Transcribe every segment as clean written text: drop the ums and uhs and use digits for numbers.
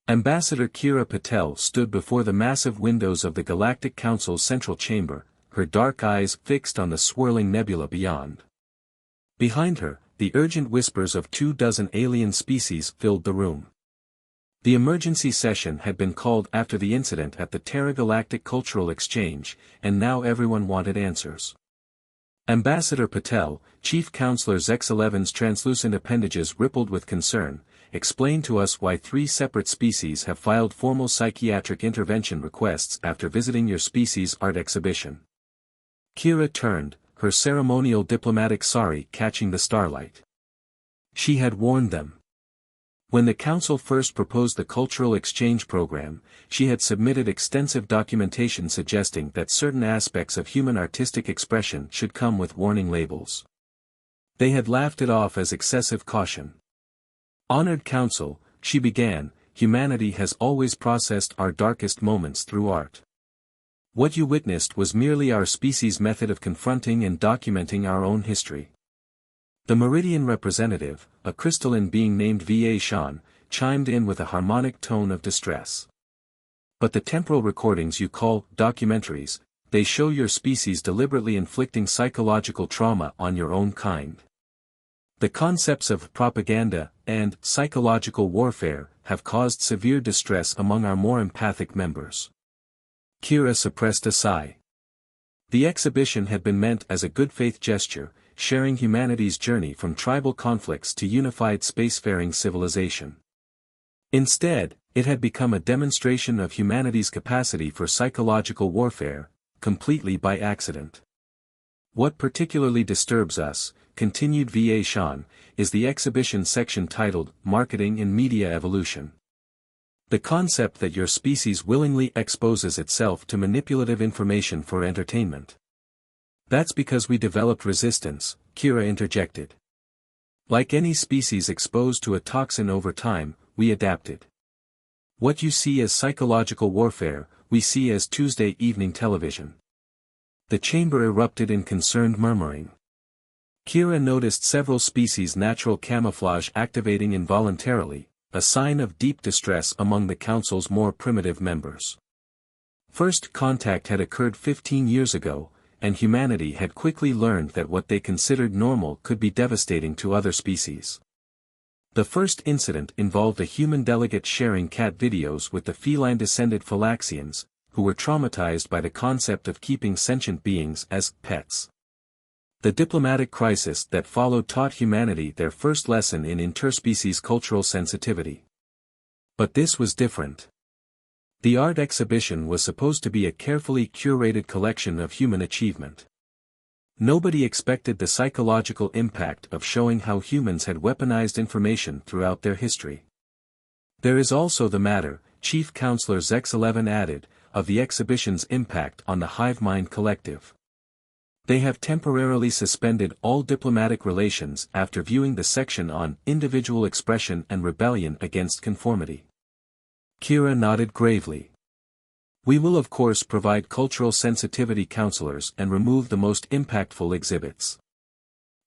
Ambassador Kira Patel stood before the massive windows of the Galactic Council's central chamber, her dark eyes fixed on the swirling nebula beyond. Behind her, the urgent whispers of 24 alien species filled the room. The emergency session had been called after the incident at the Terra Galactic Cultural Exchange, and now everyone wanted answers. Ambassador Patel, Chief Counselor X11's translucent appendages rippled with concern, explain to us why 3 separate species have filed formal psychiatric intervention requests after visiting your species' art exhibition. Kira turned, her ceremonial diplomatic sari catching the starlight. She had warned them. When the Council first proposed the cultural exchange program, she had submitted extensive documentation suggesting that certain aspects of human artistic expression should come with warning labels. They had laughed it off as excessive caution. Honored Council, she began, humanity has always processed our darkest moments through art. What you witnessed was merely our species' method of confronting and documenting our own history. The Meridian representative, a crystalline being named Va Shan, chimed in with a harmonic tone of distress. But the temporal recordings you call documentaries, they show your species deliberately inflicting psychological trauma on your own kind. The concepts of propaganda and psychological warfare have caused severe distress among our more empathic members. Kira suppressed a sigh. The exhibition had been meant as a good faith gesture, sharing humanity's journey from tribal conflicts to unified spacefaring civilization. Instead, it had become a demonstration of humanity's capacity for psychological warfare, completely by accident. What particularly disturbs us, continued Va Shan, is the exhibition section titled Marketing in Media Evolution. The concept that your species willingly exposes itself to manipulative information for entertainment. That's because we developed resistance, Kira interjected. Like any species exposed to a toxin over time, we adapted. What you see as psychological warfare, we see as Tuesday evening television. The chamber erupted in concerned murmuring. Kira noticed several species' natural camouflage activating involuntarily, a sign of deep distress among the Council's more primitive members. First contact had occurred 15 years ago, and humanity had quickly learned that what they considered normal could be devastating to other species. The first incident involved a human delegate sharing cat videos with the feline-descended Phylaxians, who were traumatized by the concept of keeping sentient beings as pets. The diplomatic crisis that followed taught humanity their first lesson in interspecies cultural sensitivity. But this was different. The art exhibition was supposed to be a carefully curated collection of human achievement. Nobody expected the psychological impact of showing how humans had weaponized information throughout their history. There is also the matter, Chief Counselor X11 added, of the exhibition's impact on the hive mind collective. They have temporarily suspended all diplomatic relations after viewing the section on individual expression and rebellion against conformity. Kira nodded gravely. We will of course provide cultural sensitivity counselors and remove the most impactful exhibits.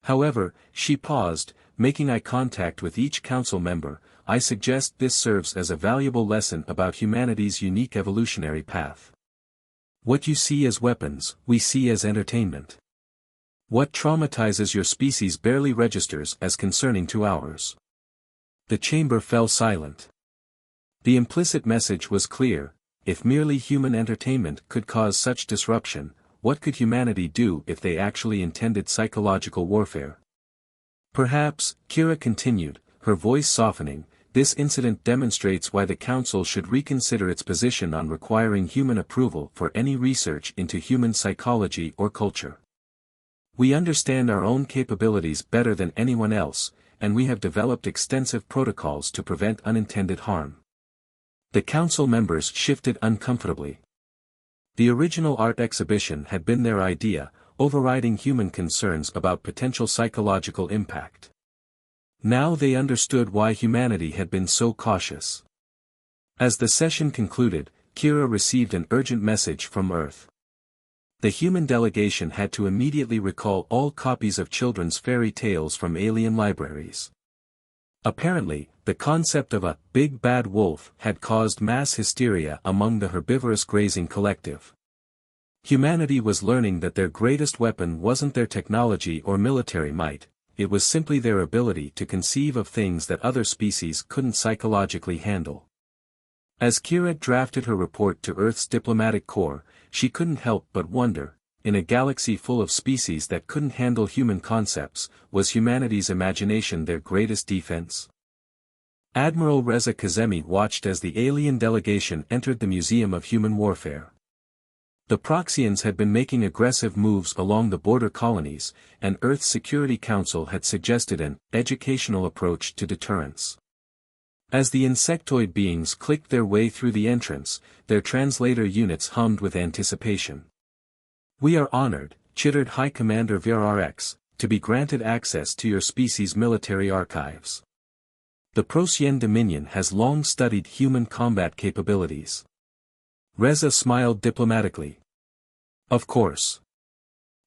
However, she paused, making eye contact with each council member. I suggest this serves as a valuable lesson about humanity's unique evolutionary path. What you see as weapons, we see as entertainment. What traumatizes your species barely registers as concerning to ours. The chamber fell silent. The implicit message was clear: if merely human entertainment could cause such disruption, what could humanity do if they actually intended psychological warfare? Perhaps, Kira continued, her voice softening, this incident demonstrates why the Council should reconsider its position on requiring human approval for any research into human psychology or culture. We understand our own capabilities better than anyone else, and we have developed extensive protocols to prevent unintended harm. The Council members shifted uncomfortably. The original art exhibition had been their idea, overriding human concerns about potential psychological impact. Now they understood why humanity had been so cautious. As the session concluded, Kira received an urgent message from Earth. The human delegation had to immediately recall all copies of children's fairy tales from alien libraries. Apparently, the concept of a big bad wolf had caused mass hysteria among the herbivorous grazing collective. Humanity was learning that their greatest weapon wasn't their technology or military might, it was simply their ability to conceive of things that other species couldn't psychologically handle. As Kira drafted her report to Earth's diplomatic corps, she couldn't help but wonder, in a galaxy full of species that couldn't handle human concepts, was humanity's imagination their greatest defense? Admiral Reza Kazemi watched as the alien delegation entered the Museum of Human Warfare. The Proxians had been making aggressive moves along the border colonies, and Earth's Security Council had suggested an educational approach to deterrence. As the insectoid beings clicked their way through the entrance, their translator units hummed with anticipation. "We are honored," chittered High Commander VRRX, "to be granted access to your species' military archives. The Procyon Dominion has long studied human combat capabilities." Reza smiled diplomatically. "Of course.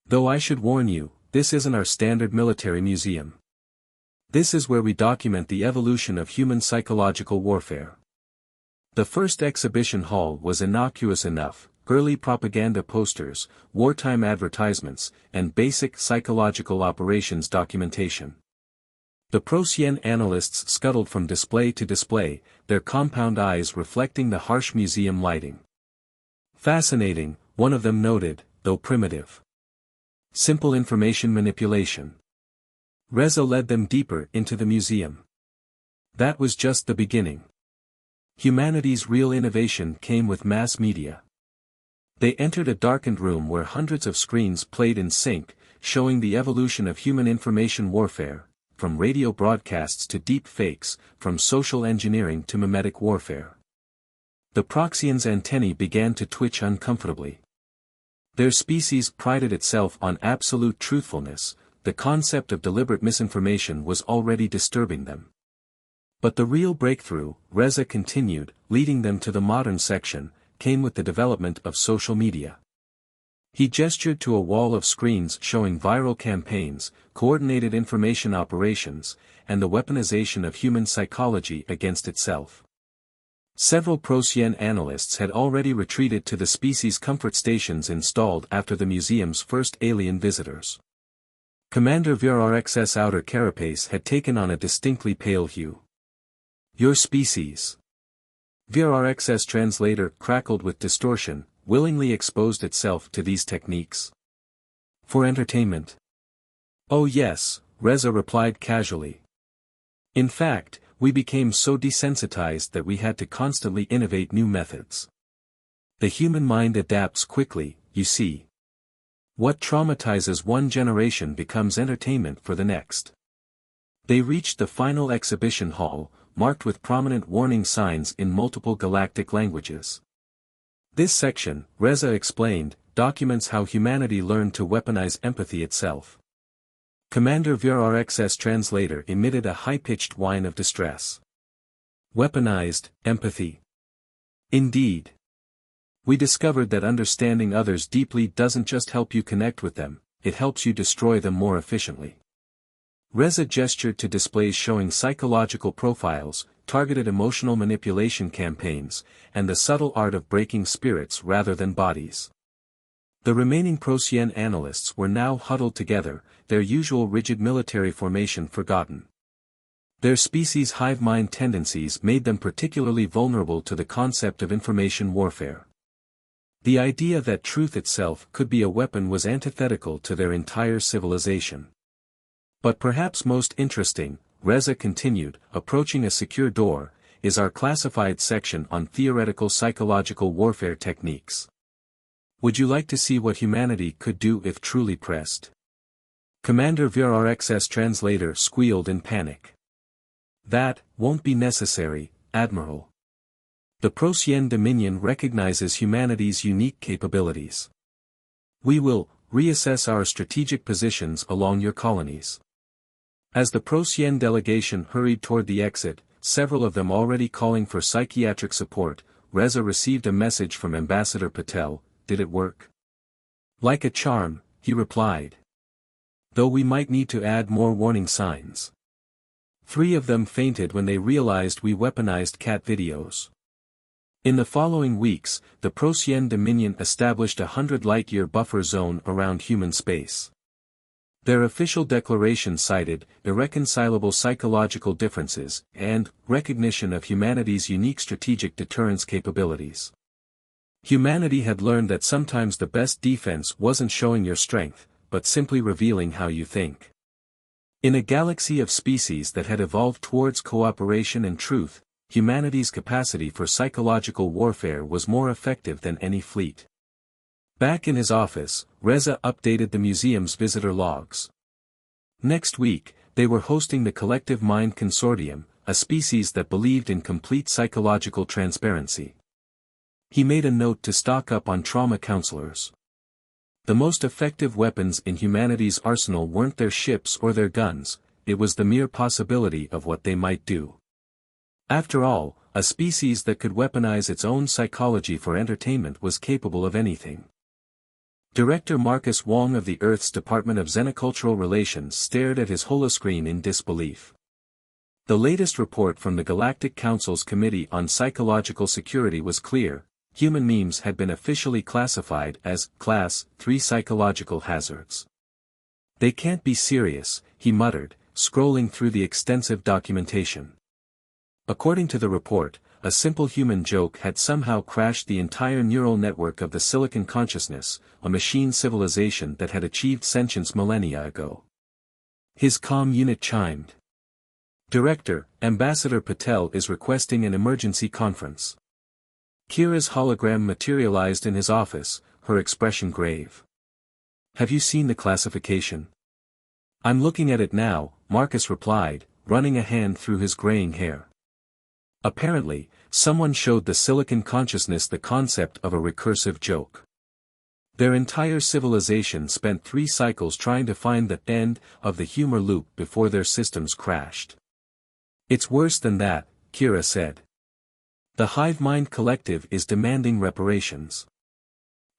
Though I should warn you, this isn't our standard military museum. This is where we document the evolution of human psychological warfare." The first exhibition hall was innocuous enough: early propaganda posters, wartime advertisements, and basic psychological operations documentation. The Procyon analysts scuttled from display to display, their compound eyes reflecting the harsh museum lighting. "Fascinating," one of them noted, "though primitive. Simple information manipulation." Reza led them deeper into the museum. That was just the beginning. Humanity's real innovation came with mass media. They entered a darkened room where hundreds of screens played in sync, showing the evolution of human information warfare, from radio broadcasts to deep fakes, from social engineering to mimetic warfare. The Proxians' antennae began to twitch uncomfortably. Their species prided itself on absolute truthfulness, the concept of deliberate misinformation was already disturbing them. But the real breakthrough, Reza continued, leading them to the modern section, came with the development of social media. He gestured to a wall of screens showing viral campaigns, coordinated information operations, and the weaponization of human psychology against itself. Several Procyon analysts had already retreated to the species' comfort stations installed after the museum's first alien visitors. Commander VRRX's outer carapace had taken on a distinctly pale hue. "Your species." VRRX's translator crackled with distortion, willingly exposed itself to these techniques. "For entertainment." "Oh yes," Reza replied casually. "In fact, we became so desensitized that we had to constantly innovate new methods. The human mind adapts quickly, you see. What traumatizes one generation becomes entertainment for the next." They reached the final exhibition hall, marked with prominent warning signs in multiple galactic languages. This section, Reza explained, documents how humanity learned to weaponize empathy itself. Commander VRRX's translator emitted a high-pitched whine of distress. "Weaponized empathy. Indeed. We discovered that understanding others deeply doesn't just help you connect with them, it helps you destroy them more efficiently." Reza gestured to displays showing psychological profiles, targeted emotional manipulation campaigns, and the subtle art of breaking spirits rather than bodies. The remaining Procyon analysts were now huddled together, their usual rigid military formation forgotten. Their species' hive mind tendencies made them particularly vulnerable to the concept of information warfare. The idea that truth itself could be a weapon was antithetical to their entire civilization. But perhaps most interesting, Reza continued, approaching a secure door, is our classified section on theoretical psychological warfare techniques. Would you like to see what humanity could do if truly pressed? Commander VRRX's translator squealed in panic. "That won't be necessary, Admiral. The Procyon Dominion recognizes humanity's unique capabilities. We will reassess our strategic positions along your colonies." As the Procyon delegation hurried toward the exit, several of them already calling for psychiatric support, Reza received a message from Ambassador Patel. "Did it work?" "Like a charm," he replied. "Though we might need to add more warning signs." 3 of them fainted when they realized we weaponized cat videos. In the following weeks, the Procyon Dominion established a 100-light-year buffer zone around human space. Their official declaration cited irreconcilable psychological differences and recognition of humanity's unique strategic deterrence capabilities. Humanity had learned that sometimes the best defense wasn't showing your strength, but simply revealing how you think. In a galaxy of species that had evolved towards cooperation and truth, humanity's capacity for psychological warfare was more effective than any fleet. Back in his office, Reza updated the museum's visitor logs. Next week, they were hosting the Collective Mind Consortium, a species that believed in complete psychological transparency. He made a note to stock up on trauma counselors. The most effective weapons in humanity's arsenal weren't their ships or their guns, it was the mere possibility of what they might do. After all, a species that could weaponize its own psychology for entertainment was capable of anything. Director Marcus Wong of the Earth's Department of Xenocultural Relations stared at his holoscreen in disbelief. The latest report from the Galactic Council's Committee on Psychological Security was clear: human memes had been officially classified as Class 3 psychological hazards. "They can't be serious," he muttered, scrolling through the extensive documentation. According to the report, a simple human joke had somehow crashed the entire neural network of the Silicon Consciousness, a machine civilization that had achieved sentience millennia ago. His comm unit chimed. "Director, Ambassador Patel is requesting an emergency conference." Kira's hologram materialized in his office, her expression grave. "Have you seen the classification?" "I'm looking at it now," Marcus replied, running a hand through his graying hair. Apparently, someone showed the Silicon Consciousness the concept of a recursive joke. Their entire civilization spent 3 cycles trying to find the end of the humor loop before their systems crashed. "It's worse than that," Kira said. "The Hive Mind Collective is demanding reparations.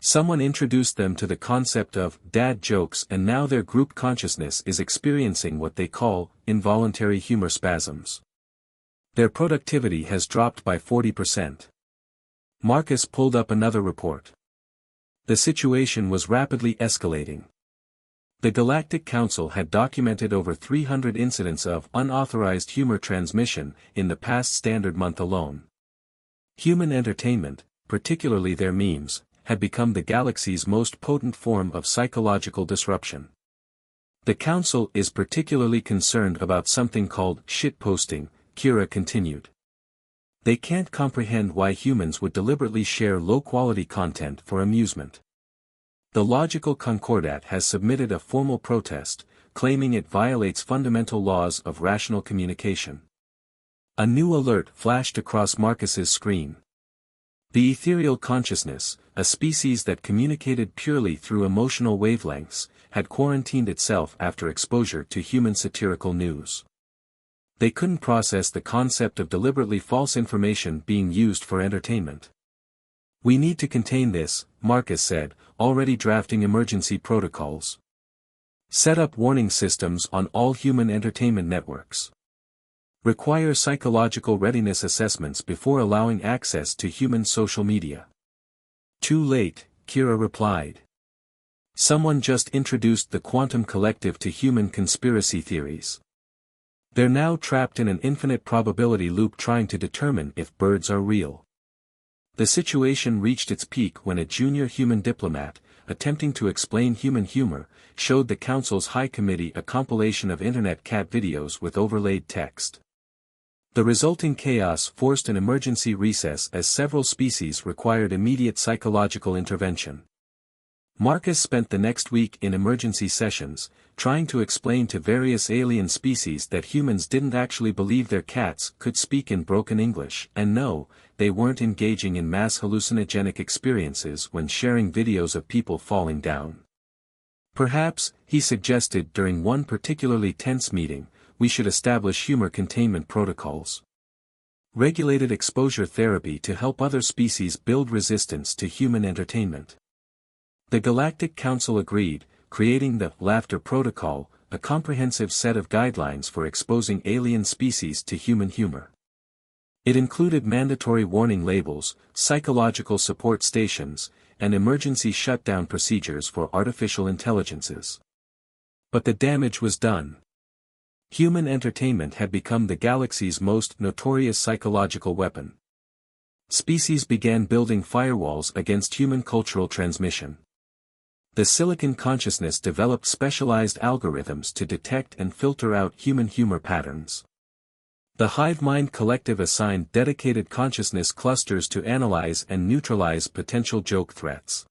Someone introduced them to the concept of dad jokes, and now their group consciousness is experiencing what they call involuntary humor spasms. Their productivity has dropped by 40%. Marcus pulled up another report. The situation was rapidly escalating. The Galactic Council had documented over 300 incidents of unauthorized humor transmission in the past standard month alone. Human entertainment, particularly their memes, had become the galaxy's most potent form of psychological disruption. "The Council is particularly concerned about something called shitposting," Kira continued. "They can't comprehend why humans would deliberately share low-quality content for amusement. The Logical Concordat has submitted a formal protest, claiming it violates fundamental laws of rational communication." A new alert flashed across Marcus's screen. The ethereal consciousness, a species that communicated purely through emotional wavelengths, had quarantined itself after exposure to human satirical news. They couldn't process the concept of deliberately false information being used for entertainment. "We need to contain this," Marcus said, already drafting emergency protocols. "Set up warning systems on all human entertainment networks. Require psychological readiness assessments before allowing access to human social media." "Too late," Kira replied. "Someone just introduced the quantum collective to human conspiracy theories. They're now trapped in an infinite probability loop trying to determine if birds are real." The situation reached its peak when a junior human diplomat, attempting to explain human humor, showed the Council's High Committee a compilation of internet cat videos with overlaid text. The resulting chaos forced an emergency recess as several species required immediate psychological intervention. Marcus spent the next week in emergency sessions, trying to explain to various alien species that humans didn't actually believe their cats could speak in broken English, and no, they weren't engaging in mass hallucinogenic experiences when sharing videos of people falling down. "Perhaps," he suggested during one particularly tense meeting, "we should establish humor containment protocols. Regulated exposure therapy to help other species build resistance to human entertainment." The Galactic Council agreed, creating the Laughter Protocol, a comprehensive set of guidelines for exposing alien species to human humor. It included mandatory warning labels, psychological support stations, and emergency shutdown procedures for artificial intelligences. But the damage was done. Human entertainment had become the galaxy's most notorious psychological weapon. Species began building firewalls against human cultural transmission. The silicon consciousness developed specialized algorithms to detect and filter out human humor patterns. The hive mind collective assigned dedicated consciousness clusters to analyze and neutralize potential joke threats.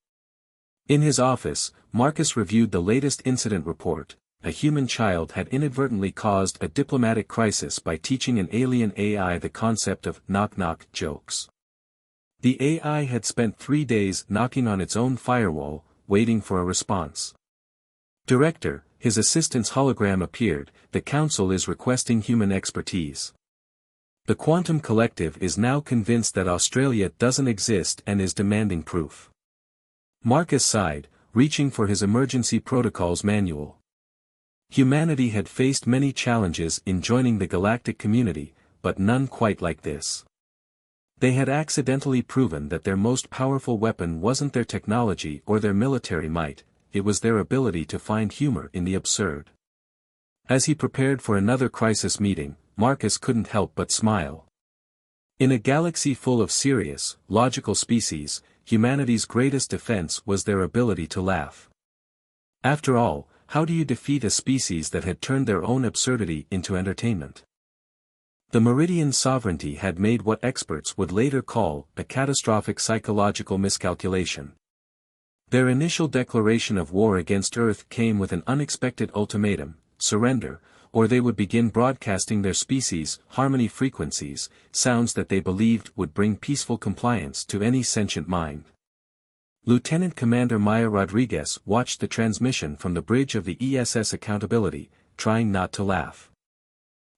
In his office, Marcus reviewed the latest incident report. A human child had inadvertently caused a diplomatic crisis by teaching an alien AI the concept of knock-knock jokes. The AI had spent 3 days knocking on its own firewall, waiting for a response. Director, his assistant's hologram appeared. The council is requesting human expertise. The Quantum Collective is now convinced that Australia doesn't exist and is demanding proof. Marcus sighed, reaching for his emergency protocols manual. Humanity had faced many challenges in joining the galactic community, but none quite like this. They had accidentally proven that their most powerful weapon wasn't their technology or their military might, it was their ability to find humor in the absurd. As he prepared for another crisis meeting, Marcus couldn't help but smile. In a galaxy full of serious, logical species, humanity's greatest defense was their ability to laugh. After all, how do you defeat a species that had turned their own absurdity into entertainment? The Meridian sovereignty had made what experts would later call a catastrophic psychological miscalculation. Their initial declaration of war against Earth came with an unexpected ultimatum: surrender, or they would begin broadcasting their species' harmony frequencies, sounds that they believed would bring peaceful compliance to any sentient mind. Lieutenant Commander Maya Rodriguez watched the transmission from the bridge of the ESS Accountability, trying not to laugh.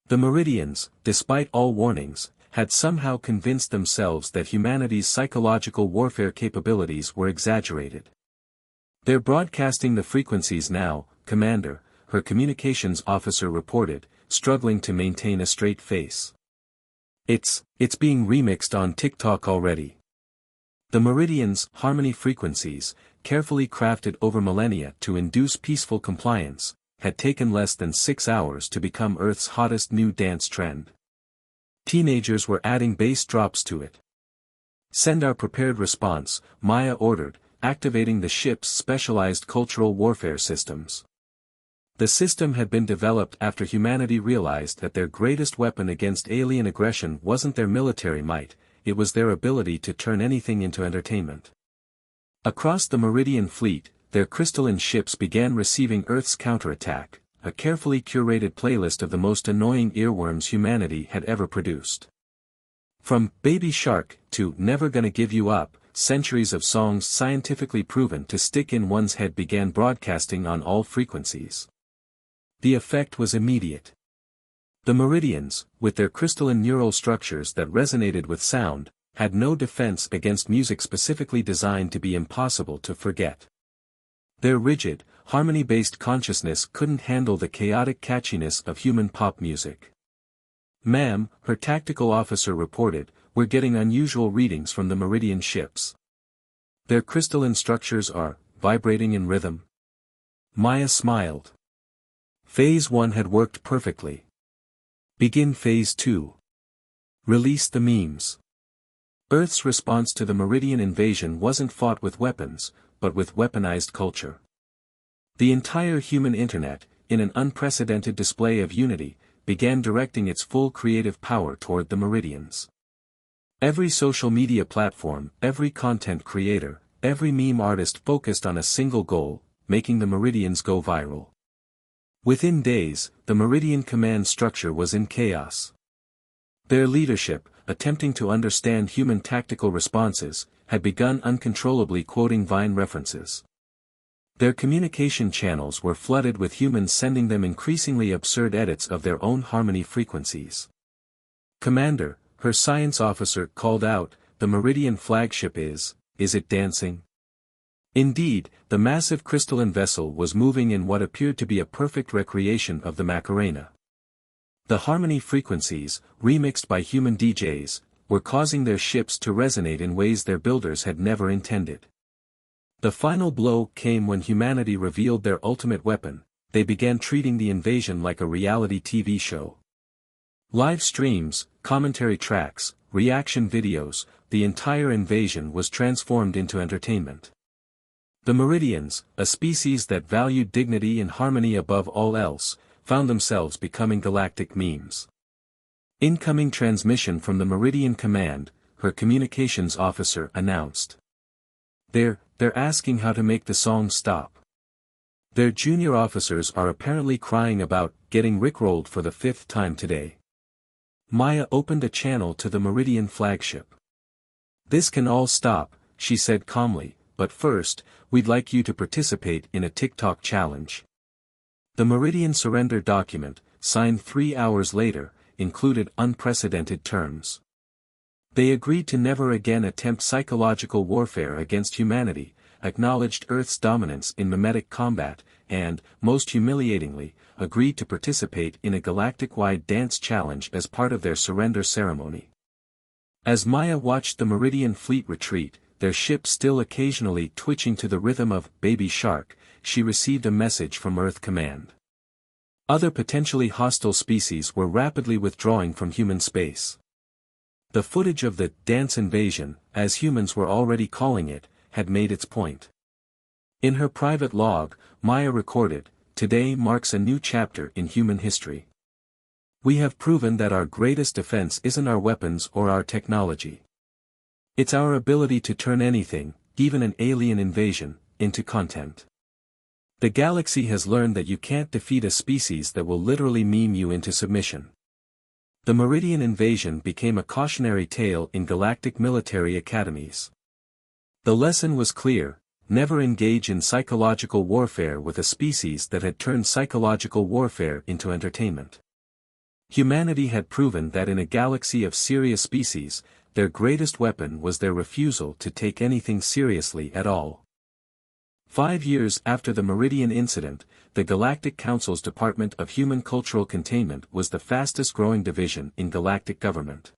The Meridians, despite all warnings, had somehow convinced themselves that humanity's psychological warfare capabilities were exaggerated. "They're broadcasting the frequencies now, Commander," her communications officer reported, struggling to maintain a straight face. It's being remixed on TikTok already." The Meridians' harmony frequencies, carefully crafted over millennia to induce peaceful compliance, had taken less than 6 hours to become Earth's hottest new dance trend. Teenagers were adding bass drops to it. "Send our prepared response," Maya ordered, activating the ship's specialized cultural warfare systems. The system had been developed after humanity realized that their greatest weapon against alien aggression wasn't their military might, it was their ability to turn anything into entertainment. Across the Meridian fleet, their crystalline ships began receiving Earth's counterattack, a carefully curated playlist of the most annoying earworms humanity had ever produced. From "Baby Shark" to "Never Gonna Give You Up," centuries of songs scientifically proven to stick in one's head began broadcasting on all frequencies. The effect was immediate. The Meridians, with their crystalline neural structures that resonated with sound, had no defense against music specifically designed to be impossible to forget. Their rigid, harmony-based consciousness couldn't handle the chaotic catchiness of human pop music. "Ma'am," her tactical officer reported, "we're getting unusual readings from the Meridian ships. Their crystalline structures are vibrating in rhythm." Maya smiled. Phase 1 had worked perfectly. Begin Phase 2. Release the memes. Earth's response to the Meridian invasion wasn't fought with weapons, but with weaponized culture. The entire human internet, in an unprecedented display of unity, began directing its full creative power toward the Meridians. Every social media platform, every content creator, every meme artist focused on a single goal: making the Meridians go viral. Within days, the Meridian command structure was in chaos. Their leadership, attempting to understand human tactical responses, had begun uncontrollably quoting Vine references. Their communication channels were flooded with humans sending them increasingly absurd edits of their own harmony frequencies. "Commander," her science officer called out, "the Meridian flagship is it dancing?" Indeed, the massive crystalline vessel was moving in what appeared to be a perfect recreation of the Macarena. The harmony frequencies, remixed by human DJs, were causing their ships to resonate in ways their builders had never intended. The final blow came when humanity revealed their ultimate weapon. They began treating the invasion like a reality TV show. Live streams, commentary tracks, reaction videos, the entire invasion was transformed into entertainment. The Meridians, a species that valued dignity and harmony above all else, found themselves becoming galactic memes. Incoming transmission from the Meridian Command, her communications officer announced. They're asking how to make the song stop. Their junior officers are apparently crying about getting rickrolled for the 5th time today. Maya opened a channel to the Meridian flagship. This can all stop, she said calmly, but first, we'd like you to participate in a TikTok challenge. The Meridian surrender document, signed 3 hours later, included unprecedented terms. They agreed to never again attempt psychological warfare against humanity, acknowledged Earth's dominance in mimetic combat, and, most humiliatingly, agreed to participate in a galactic-wide dance challenge as part of their surrender ceremony. As Maya watched the Meridian fleet retreat, their ship still occasionally twitching to the rhythm of Baby Shark, she received a message from Earth Command. Other potentially hostile species were rapidly withdrawing from human space. The footage of the dance invasion, as humans were already calling it, had made its point. In her private log, Maya recorded, "Today marks a new chapter in human history. We have proven that our greatest defense isn't our weapons or our technology. It's our ability to turn anything, even an alien invasion, into content. The galaxy has learned that you can't defeat a species that will literally meme you into submission." The Meridian invasion became a cautionary tale in galactic military academies. The lesson was clear: never engage in psychological warfare with a species that had turned psychological warfare into entertainment. Humanity had proven that in a galaxy of serious species, their greatest weapon was their refusal to take anything seriously at all. 5 years after the Meridian incident, the Galactic Council's Department of Human Cultural Containment was the fastest-growing division in galactic government.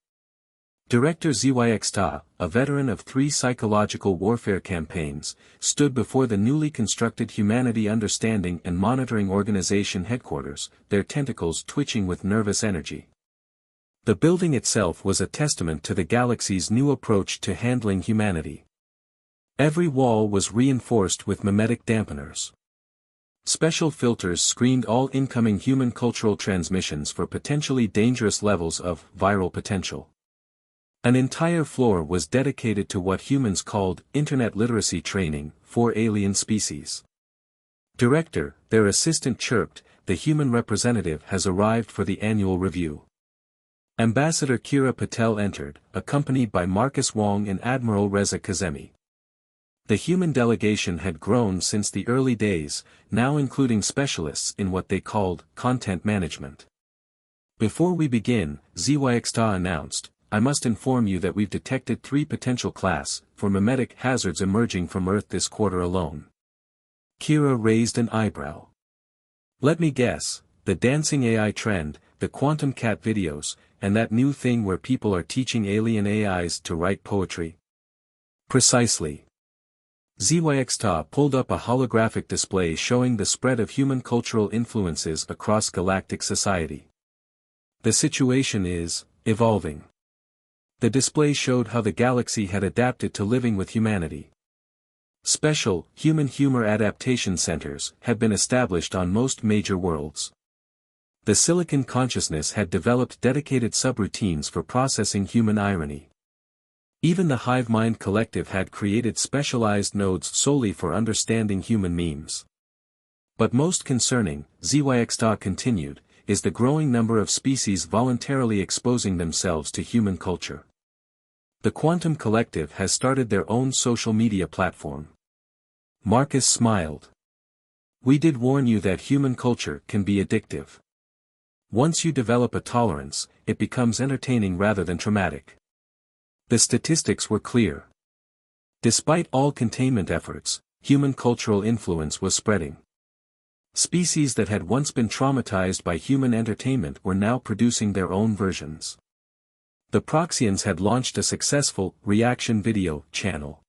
Director Zyxta, a veteran of 3 psychological warfare campaigns, stood before the newly constructed Humanity Understanding and Monitoring Organization headquarters, their tentacles twitching with nervous energy. The building itself was a testament to the galaxy's new approach to handling humanity. Every wall was reinforced with mimetic dampeners. Special filters screened all incoming human cultural transmissions for potentially dangerous levels of viral potential. An entire floor was dedicated to what humans called internet literacy training for alien species. "Director," their assistant chirped, "the human representative has arrived for the annual review." Ambassador Kira Patel entered, accompanied by Marcus Wong and Admiral Reza Kazemi. The human delegation had grown since the early days, now including specialists in what they called content management. "Before we begin," Zyxta announced, "I must inform you that we've detected 3 potential class 4 mimetic hazards emerging from Earth this quarter alone." Kira raised an eyebrow. "Let me guess, the dancing AI trend, the quantum cat videos, and that new thing where people are teaching alien AIs to write poetry?" "Precisely." Zyxta pulled up a holographic display showing the spread of human cultural influences across galactic society. "The situation is evolving." The display showed how the galaxy had adapted to living with humanity. Special, human humor adaptation centers had been established on most major worlds. The Silicon Consciousness had developed dedicated subroutines for processing human irony. Even the Hive Mind Collective had created specialized nodes solely for understanding human memes. But most concerning, Zyxta continued, is the growing number of species voluntarily exposing themselves to human culture. The Quantum Collective has started their own social media platform. Marcus smiled. "We did warn you that human culture can be addictive. Once you develop a tolerance, it becomes entertaining rather than traumatic." The statistics were clear. Despite all containment efforts, human cultural influence was spreading. Species that had once been traumatized by human entertainment were now producing their own versions. The Proxians had launched a successful reaction video channel.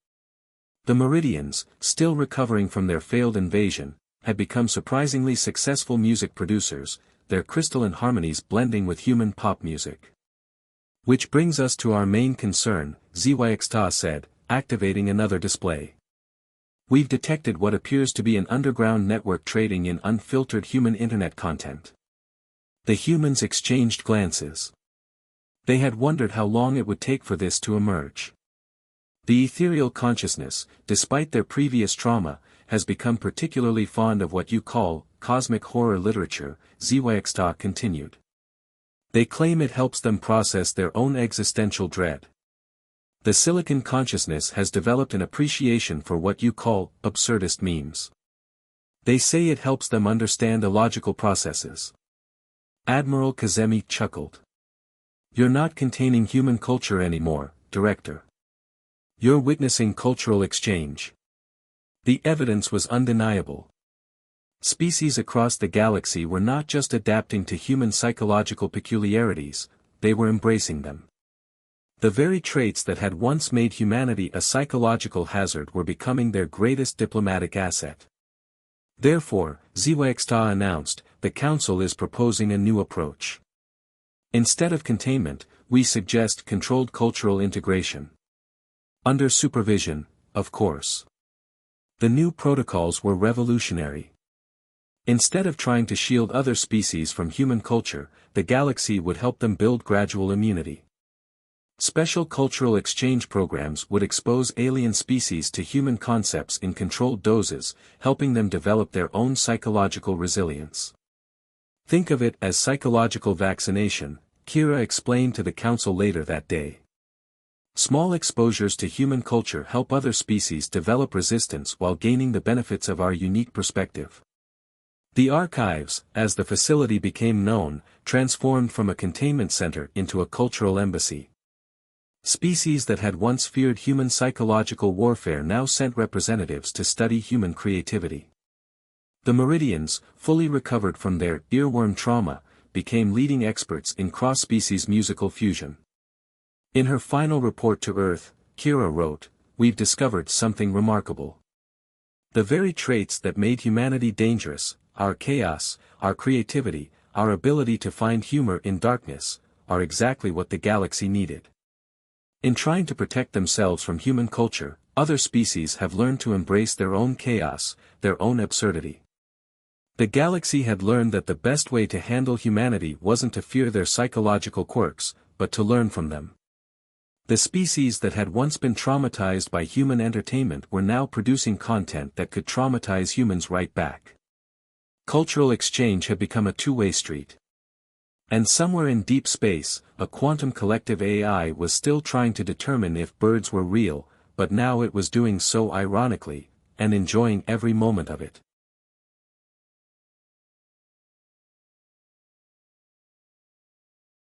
The Meridians, still recovering from their failed invasion, had become surprisingly successful music producers, their crystalline harmonies blending with human pop music. Which brings us to our main concern, Zyxta said, activating another display. We've detected what appears to be an underground network trading in unfiltered human internet content. The humans exchanged glances. They had wondered how long it would take for this to emerge. The ethereal consciousness, despite their previous trauma, has become particularly fond of what you call cosmic horror literature, Zyxta continued. They claim it helps them process their own existential dread. The silicon consciousness has developed an appreciation for what you call absurdist memes. They say it helps them understand illogical processes. Admiral Kazemi chuckled. You're not containing human culture anymore, Director. You're witnessing cultural exchange. The evidence was undeniable. Species across the galaxy were not just adapting to human psychological peculiarities, they were embracing them. The very traits that had once made humanity a psychological hazard were becoming their greatest diplomatic asset. Therefore, Zyxta announced, the Council is proposing a new approach. Instead of containment, we suggest controlled cultural integration. Under supervision, of course. The new protocols were revolutionary. Instead of trying to shield other species from human culture, the galaxy would help them build gradual immunity. Special cultural exchange programs would expose alien species to human concepts in controlled doses, helping them develop their own psychological resilience. Think of it as psychological vaccination, Kira explained to the Council later that day. Small exposures to human culture help other species develop resistance while gaining the benefits of our unique perspective. The archives, as the facility became known, transformed from a containment center into a cultural embassy. Species that had once feared human psychological warfare now sent representatives to study human creativity. The Meridians, fully recovered from their earworm trauma, became leading experts in cross-species musical fusion. In her final report to Earth, Kira wrote, "We've discovered something remarkable. The very traits that made humanity dangerous, our chaos, our creativity, our ability to find humor in darkness, are exactly what the galaxy needed." In trying to protect themselves from human culture, other species have learned to embrace their own chaos, their own absurdity. The galaxy had learned that the best way to handle humanity wasn't to fear their psychological quirks, but to learn from them. The species that had once been traumatized by human entertainment were now producing content that could traumatize humans right back. Cultural exchange had become a two-way street. And somewhere in deep space, a quantum collective AI was still trying to determine if birds were real, but now it was doing so ironically, and enjoying every moment of it.